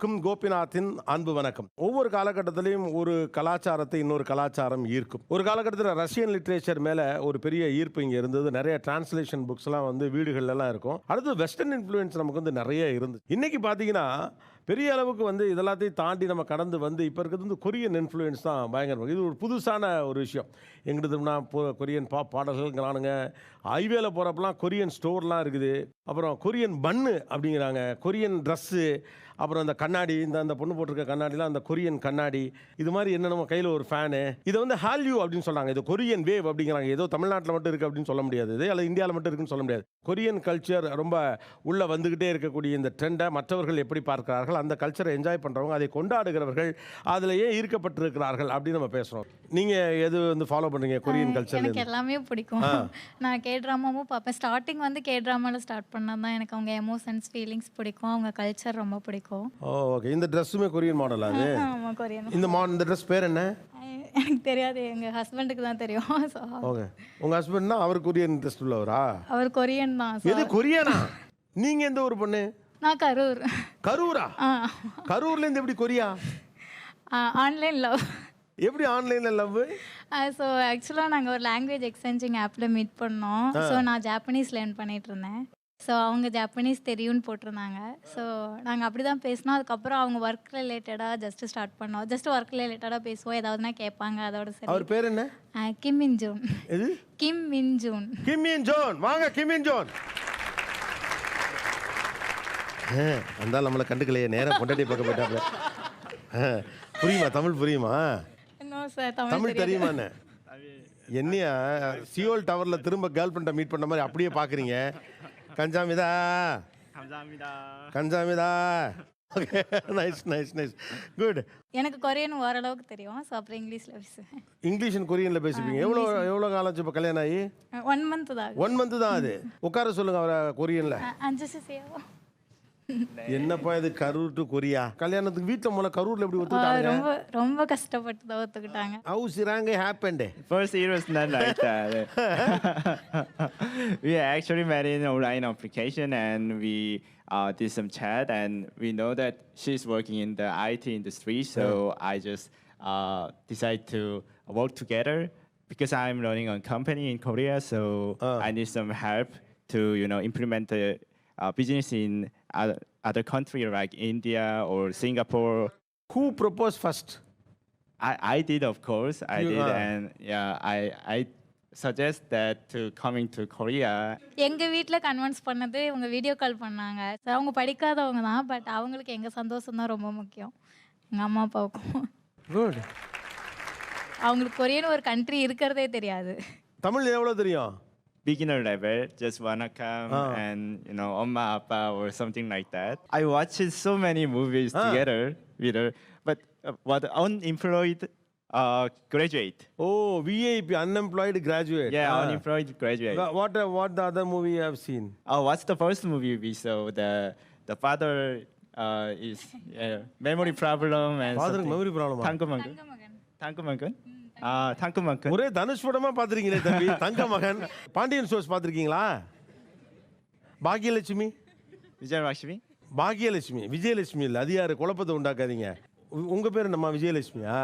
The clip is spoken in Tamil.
அனைவருக்கும் கோபிநாத்தின் அன்பு வணக்கம். ஒவ்வொரு காலகட்டத்திலையும் ஒரு கலாச்சாரத்தை இன்னொரு கலாச்சாரம் ஈர்க்கும். ஒரு காலகட்டத்தில் ரஷ்யன் லிட்ரேச்சர் மேலே ஒரு பெரிய ஈர்ப்பு இங்கே இருந்தது. நிறைய டிரான்ஸ்லேஷன் புக்ஸ்லாம் வந்து வீடுகள்லாம் இருக்கும். அடுத்து வெஸ்டர்ன் இன்ஃப்ளூயன்ஸ் நமக்கு வந்து நிறைய இருந்தது. இன்னைக்கு பார்த்தீங்கன்னா பெரிய அளவுக்கு வந்து இதெல்லாத்தையும் தாண்டி நம்ம கடந்து வந்து இப்போ இருக்கிறது வந்து கொரியன் இன்ஃப்ளூயன்ஸ் தான் பயங்கரமாக. இது ஒரு புதுசான ஒரு விஷயம். எங்கிட்டதுனா கொரியன் பாடல்கள்ங்கிறானுங்க. ஹைவேல போகிறப்பெல்லாம் கொரியன் ஸ்டோர்லாம் இருக்குது. அப்புறம் கொரியன் பன்னு அப்படிங்கிறாங்க, கொரியன் ட்ரெஸ்ஸு, அப்புறம் அந்த கண்ணாடி, அந்த பொண்ணு போட்டிருக்க கண்ணாடிலாம் அந்த கொரியன் கண்ணாடி, இது மாதிரி என்னென்னமோ கையில் ஒரு ஃபேனு. இதை வந்து ஹால்யூ அப்படின்னு சொல்கிறாங்க. இது கொரியன் வேவ் அப்படிங்கிறாங்க. ஏதோ தமிழ்நாட்டில் மட்டும் இருக்குது அப்படின்னு சொல்ல முடியாது, இது அல்லது இந்தியாவில் மட்டும் இருக்குன்னு சொல்ல முடியாது. கொரியன் கல்ச்சர் ரொம்ப உள்ளே வந்துக்கிட்டே இருக்கக்கூடிய இந்த ட்ரெண்டை மற்றவர்கள் எப்படி பார்க்கிறார்கள், அந்த கல்ச்சரை என்ஜாய் பண்ணுறவங்க, அதை கொண்டாடுகிறவர்கள் அதில் ஏன் ஈர்க்கப்பட்டிருக்கிறார்கள் அப்படின்னு நம்ம பேசுகிறோம். நீங்கள் எது வந்து ஃபாலோ பண்ணுறீங்க கொரியன் கல்ச்சர்? எனக்கு எல்லாமே பிடிக்கும். நான் கே ட்ராமாவும் பார்ப்பேன். ஸ்டார்டிங் வந்து கே ட்ராமாவில் ஸ்டார்ட் பண்ணது தான். எனக்கு அவங்க எமோஷன்ஸ் ஃபீலிங்ஸ் பிடிக்கும், அவங்க கல்ச்சர் ரொம்ப பிடிக்கும். ஓகே. இந்த ட்ரெஸ்ஸுமே கொரியன் மாடல் அது? ஆமாம், கொரியன். இந்த ட்ரெஸ் பேர் என்ன? எனக்கு தெரியாது, எங்கள் ஹஸ்பண்டுக்கு தான் தெரியும். ஓகே. உங்கள் ஹஸ்பண்ட்னா அவர் கொரியன் இன்ட்ரெஸ்ட் உள்ளவரா? அவர் கொரியன் தான். எது கொரியனா? நீங்கள் எந்த ஊர் பொண்ணு? நான் கரூர். கரூரா? கரூர்லேருந்து எப்படி கொரியா? Online love. எப்படி ஆன்லைனில் லவ்? ஸோ ஆக்சுவலாக நாங்கள் ஒரு லாங்குவேஜ் எக்ஸ்சேஞ்சிங் ஆப்பில் மீட் பண்ணோம். ஸோ நான் ஜாப்பனீஸ் லேர்ன் பண்ணிட்டு இருந்தேன். ஸோ அவங்க ஜாப்பனீஸ் தெரியும்னு போட்டிருந்தாங்க. ஸோ நாங்கள் அப்படி தான் பேசினோம். அதுக்கப்புறம் அவங்க ஒர்க் ரிலேட்டடாக ஜஸ்ட் ஸ்டார்ட் பண்ணோம். ஜஸ்ட் ஒர்க் ரிலேட்டடாக பேசுவோம், ஏதாவதுனா கேட்பாங்க, அதோட சரி. அவர் பேர் என்ன? Kim In Jun. எது? Kim In Jun. Kim In Jon. வாங்க கிம் இன் ஜோன். அந்த நம்மளை கண்டுக்கலையே, நேரம் பொண்டாட்டி பார்க்க போயிட்டாப்ல. புரியுமா? தமிழ் புரியுமா? சார் தமிழ் தெரியுமாண்ணே? என்னையா சியோல் டவரில் திரும்ப கேர்ள் ஃப்ரெண்டை மீட் பண்ண மாதிரி அப்படியே பார்க்குறீங்க? கஞ்சாமிதா கஞ்சாமிதா. Okay, nice nice nice, good. எனக்கு கொரியன் ஓரளவுக்கு தெரியும். ஸோ அப்புறம் இங்கிலீஷில் பேசுவேன். இங்கிலீஷ் அண்ட் கொரியனில் பேசிப்பீங்க. எவ்வளோ காலம் ஆச்சு இப்போ கல்யாணம் ஆகி? 1 month தான். 1 month தான் அது. உட்கார சொல்லுங்க அவரை கொரியனில். 5 சேவா. என்னப்பா இது கரூர் டு கொரியா? கல்யாணத்துக்கு வீட்டில் முதல்ல கரூரில் எப்படி ஒத்துக்கிட்டாங்க? ரொம்ப ரொம்ப கஷ்டப்பட்டு தான் ஒத்துக்கிட்டாங்க. How Siranga happened? First, it was not like that. We actually met in an online application and we did some chat, and we know that she's working in the IT industry, so I just decided to work together because I'm running a company in Korea, so I need some help to implement the business in other countries like India or Singapore. Who proposed first? I did, of course. I did, and I suggest that to coming to Korea. எங்கள் வீட்டில் கன்வின்ஸ் பண்ணது இவங்க வீடியோ கால் பண்ணாங்க. சார் அவங்க படிக்காதவங்க தான், பட் அவங்களுக்கு எங்கள் சந்தோஷம் தான் ரொம்ப முக்கியம், எங்கள் அம்மா அப்பாவுக்கும். குட். அவங்களுக்கு கொரியன் ஒரு கண்ட்ரி இருக்கிறதே தெரியாது. தமிழ் எவ்வளோ தெரியும்? Beginner level, just wanna come and Amma Appa or something like that. I watched so many movies together with her, but what unemployed graduate. Oh, VIP, unemployed graduate. Yeah, unemployed graduate. What the other movie you have seen? What's the first movie we saw? The father is memory problem and Father memory problem. Thankumangun. Thankumangun. Thankumangun. ஒரே தனுஷ் படமா பார்த்துருக்கீங்களே தம்பி. தங்க மகன். பாண்டியன் ஸ்டோர்ஸ் பார்த்துருக்கீங்களா? பாக்யலட்சுமி. விஜயலட்சுமி. பாக்யலட்சுமி, விஜயலட்சுமி இல்லை, அது யாரு? குழப்பத்தை உண்டாக்காதீங்க. உங்க பேர் என்னம்மா? விஜயலட்சுமியா?